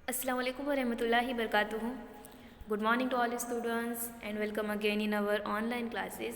Assalamu alaikum wa rahmatullahi barakatuh. Good morning to all students and welcome again in our online classes.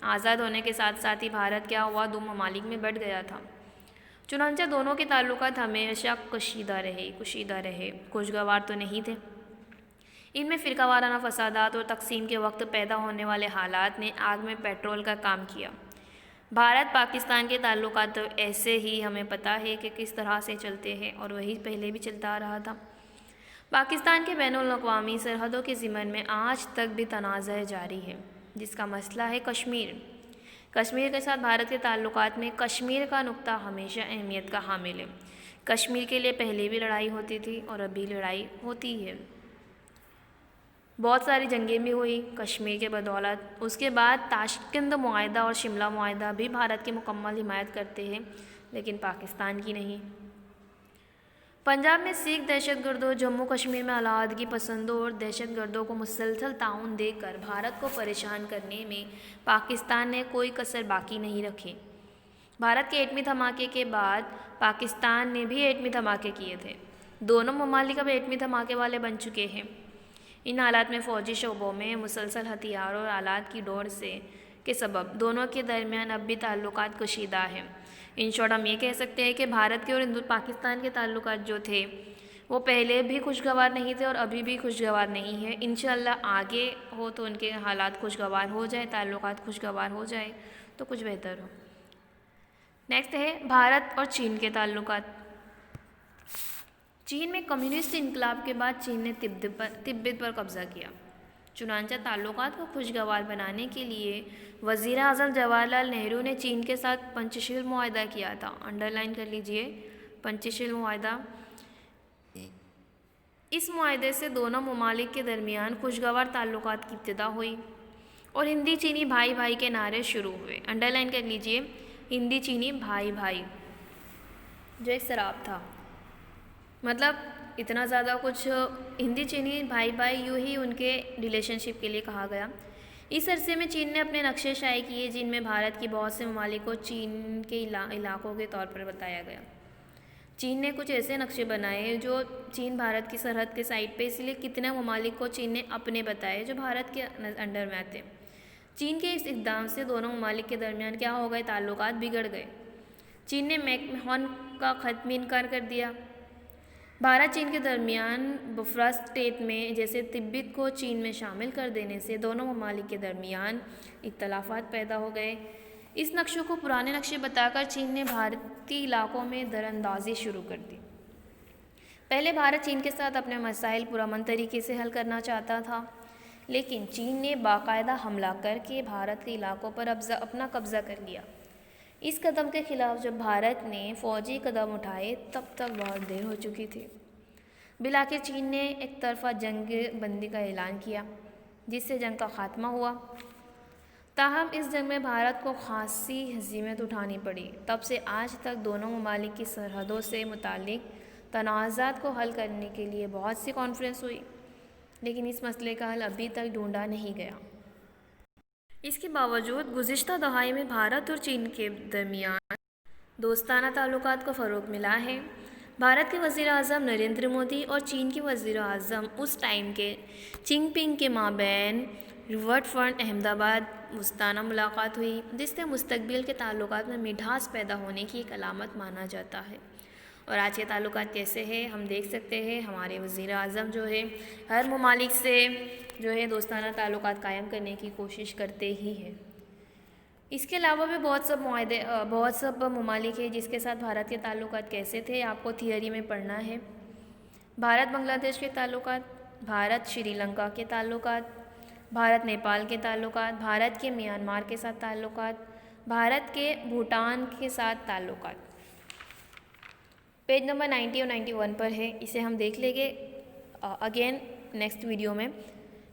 آزاد ہونے کے ساتھ ساتھ ہی بھارت کیا ہوا، دو ممالک میں بٹ گیا تھا۔ چنانچہ دونوں کے تعلقات ہمیشہ کشیدہ رہے، خوشگوار تو نہیں تھے۔ ان میں فرقہ وارانہ فسادات اور تقسیم کے وقت پیدا ہونے والے حالات نے آگ میں پیٹرول کا کام کیا۔ بھارت پاکستان کے تعلقات تو ایسے ہی ہمیں پتہ ہے کہ کس طرح سے چلتے ہیں، اور وہی پہلے بھی چلتا آ رہا تھا۔ پاکستان کے بین الاقوامی سرحدوں کے ضمن میں آج تک بھی تنازع جاری ہے، جس کا مسئلہ ہے کشمیر۔ کشمیر کے ساتھ بھارت کے تعلقات میں کشمیر کا نقطہ ہمیشہ اہمیت کا حامل ہے۔ کشمیر کے لیے پہلے بھی لڑائی ہوتی تھی اور ابھی لڑائی ہوتی ہے۔ بہت ساری جنگیں بھی ہوئی کشمیر کے بدولت۔ اس کے بعد تاشکند معاہدہ اور شملہ معاہدہ بھی بھارت کی مکمل حمایت کرتے ہیں، لیکن پاکستان کی نہیں۔ پنجاب میں سکھ دہشت گردوں، جموں کشمیر میں علیحدگی پسندوں اور دہشت گردوں کو مسلسل تعاون دے کر بھارت کو پریشان کرنے میں پاکستان نے کوئی کسر باقی نہیں رکھی۔ بھارت کے ایٹمی دھماکے کے بعد پاکستان نے بھی ایٹمی دھماکے کیے تھے۔ دونوں ممالک اب ایٹمی دھماکے والے بن چکے ہیں۔ ان حالات میں فوجی شعبوں میں مسلسل ہتھیاروں اور آلات کی دوڑ کے سبب دونوں کے درمیان اب بھی تعلقات کشیدہ ہیں۔ ان شارٹ ہم یہ کہہ سکتے ہیں کہ بھارت کے اور پاکستان کے تعلقات جو تھے وہ پہلے بھی خوشگوار نہیں تھے اور ابھی بھی خوشگوار نہیں ہے۔ انشاءاللہ آگے ہو تو ان کے حالات خوشگوار ہو جائے، تعلقات خوشگوار ہو جائے تو کچھ بہتر ہو۔ نیکسٹ ہے بھارت اور چین کے تعلقات۔ چین میں کمیونسٹ انقلاب کے بعد چین نے تبت پر قبضہ کیا۔ چنانچہ تعلقات کو خوشگوار بنانے کے لیے وزیر اعظم جواہر لال نہرو نے چین کے ساتھ پنچشیل معاہدہ کیا تھا۔ انڈرلائن کر لیجئے، پنچشیل معاہدہ۔ اس معاہدے سے دونوں ممالک کے درمیان خوشگوار تعلقات کی ابتدا ہوئی اور ہندی چینی بھائی بھائی کے نعرے شروع ہوئے۔ انڈرلائن کر لیجئے، ہندی چینی بھائی بھائی، جو ایک شراب تھا۔ مطلب اتنا زیادہ کچھ ہندی چینی بھائی بھائی یوں ہی ان کے ریلیشن شپ کے لیے کہا گیا۔ اس عرصے میں چین نے اپنے نقشے شائع کیے جن میں بھارت کی بہت سے ممالک کو چین کے علاقوں کے طور پر بتایا گیا۔ چین نے کچھ ایسے نقشے بنائے جو چین بھارت کی سرحد کے سائٹ پہ، اس لیے کتنے ممالک کو چین نے اپنے بتائے جو بھارت کے انڈر میں آتے۔ چین کے اس اقدام سے دونوں ممالک کے درمیان کیا ہو گئے، تعلقات بگڑ گئے۔ چین نے میک مہون کا خط میں انکار کر دیا۔ بھارت چین کے درمیان بفرا اسٹیٹ میں جیسے تبت کو چین میں شامل کر دینے سے دونوں ممالک کے درمیان اختلافات پیدا ہو گئے۔ اس نقشوں کو پرانے نقشے بتا کر چین نے بھارتی علاقوں میں دراندازی شروع کر دی۔ پہلے بھارت چین کے ساتھ اپنے مسائل پرامن طریقے سے حل کرنا چاہتا تھا، لیکن چین نے باقاعدہ حملہ کر کے بھارت کے علاقوں پر اپنا قبضہ کر لیا۔ اس قدم کے خلاف جب بھارت نے فوجی قدم اٹھائے تب تک بہت دیر ہو چکی تھی۔ بالآخر چین نے ایک طرفہ جنگ بندی کا اعلان کیا، جس سے جنگ کا خاتمہ ہوا۔ تاہم اس جنگ میں بھارت کو خاصی ہزیمت اٹھانی پڑی۔ تب سے آج تک دونوں ممالک کی سرحدوں سے متعلق تنازعات کو حل کرنے کے لیے بہت سی کانفرنس ہوئی، لیکن اس مسئلے کا حل ابھی تک ڈھونڈا نہیں گیا۔ اس کے باوجود گزشتہ دہائی میں بھارت اور چین کے درمیان دوستانہ تعلقات کو فروغ ملا ہے۔ بھارت کے وزیر اعظم نریندر مودی اور چین کے وزیر اعظم اس ٹائم کے جن پنگ کے مابین ریور فرنٹ احمد آباد دوستانہ ملاقات ہوئی، جس سے مستقبل کے تعلقات میں مٹھاس پیدا ہونے کی ایک علامت مانا جاتا ہے۔ اور آج کے تعلقات کیسے ہیں ہم دیکھ سکتے ہیں۔ ہمارے وزیر اعظم جو ہے ہر ممالک سے جو ہے دوستانہ تعلقات قائم کرنے کی کوشش کرتے ہی ہیں۔ اس کے علاوہ بھی بہت سب ممالک ہیں جس کے ساتھ بھارت کے تعلقات کیسے تھے، آپ کو تھیوری میں پڑھنا ہے۔ بھارت بنگلہ دیش کے تعلقات، بھارت شری لنکا کے تعلقات، بھارت نیپال کے تعلقات، بھارت کے میانمار کے ساتھ تعلقات، بھارت کے بھوٹان کے ساتھ تعلقات۔ پیج نمبر 90 اور 91 پر ہے، اسے ہم دیکھ لیں گے اگین نیکسٹ ویڈیو میں،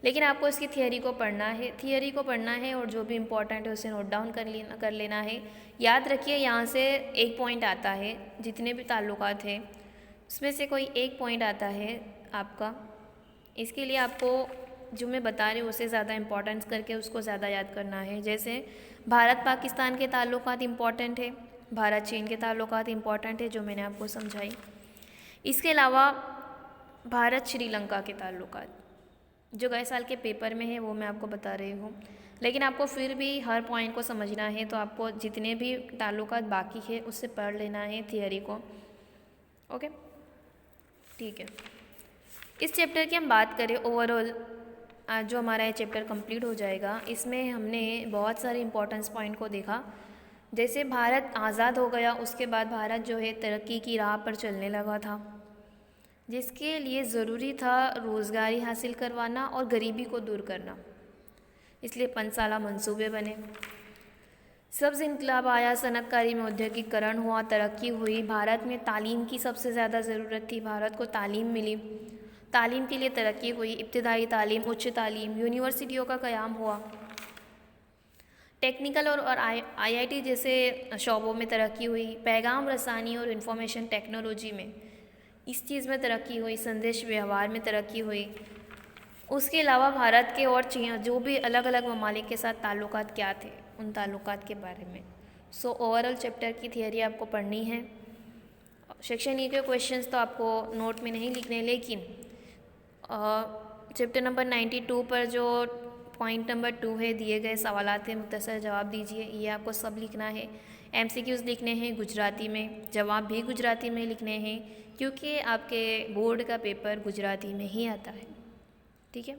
لیکن آپ کو اس کی تھیوری کو پڑھنا ہے اور جو بھی امپورٹنٹ ہے اسے نوٹ ڈاؤن کر لینا ہے۔ یاد رکھیے یہاں سے ایک پوائنٹ آتا ہے، جتنے بھی تعلقات ہیں اس میں سے کوئی ایک پوائنٹ آتا ہے آپ کا۔ اس کے لیے آپ کو جو میں بتا رہی ہوں اسے زیادہ امپورٹنس کر کے اس کو زیادہ یاد کرنا ہے۔ جیسے بھارت پاکستان کے تعلقات امپورٹنٹ ہے، بھارت چین کے تعلقات امپورٹنٹ ہے جو میں نے آپ کو سمجھائی۔ اس کے علاوہ بھارت شری لنکا کے تعلقات جو گئے سال کے پیپر میں ہے وہ میں آپ کو بتا رہی ہوں۔ لیکن آپ کو پھر بھی ہر پوائنٹ کو سمجھنا ہے، تو آپ کو جتنے بھی تعلقات باقی ہے اس سے پڑھ لینا ہے تھیوری کو. اوکے ٹھیک ہے. اس چیپٹر کی ہم بات کریں اوور آل، آج جو ہمارا یہ چیپٹر کمپلیٹ ہو جائے گا، اس میں ہم نے بہت سارے امپورٹنس پوائنٹ کو دیکھا. جیسے بھارت آزاد ہو گیا، اس کے بعد بھارت جو ہے ترقی کی راہ پر چلنے لگا تھا، جس کے لیے ضروری تھا روزگاری حاصل کروانا اور غریبی کو دور کرنا. اس لیے 5 سالہ منصوبے بنے. سبز انقلاب آیا، صنعت کاری میں ادیوگیکرن ہوا، ترقی ہوئی. بھارت میں تعلیم کی سب سے زیادہ ضرورت تھی، بھارت کو تعلیم ملی، تعلیم کے لیے ترقی ہوئی. ابتدائی تعلیم، اچ تعلیم، یونیورسٹیوں کا قیام ہوا. ٹیکنیکل اور آئی آئی ٹی جیسے شعبوں میں ترقی ہوئی. پیغام رسانی اور انفارمیشن ٹیکنالوجی میں اس چیز میں ترقی ہوئی. سندیش ویوہار میں ترقی ہوئی. اس کے علاوہ بھارت کے اور جو بھی الگ الگ ممالک کے ساتھ تعلقات کیا تھے، ان تعلقات کے بارے میں. سو اوور آل چیپٹر کی تھیوری آپ کو پڑھنی ہے. سیکشن ای کے کویشچنس تو آپ کو نوٹ میں نہیں لکھنے، لیکن چیپٹر نمبر 92 پر جو پوائنٹ نمبر 2 ہے، دیے گئے سوالات ہیں، مختصر جواب دیجیے. یہ آپ کو سب لکھنا ہے. ایم سی کیوز لکھنے ہیں گجراتی میں، جواب بھی گجراتی میں لکھنے ہیں، کیونکہ آپ کے بورڈ کا پیپر گجراتی میں ہی آتا ہے. ٹھیک ہے.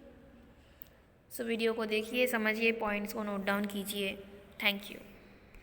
سو ویڈیو کو دیکھیے، سمجھیے، پوائنٹس کو نوٹ ڈاؤن کیجیے. Thank you.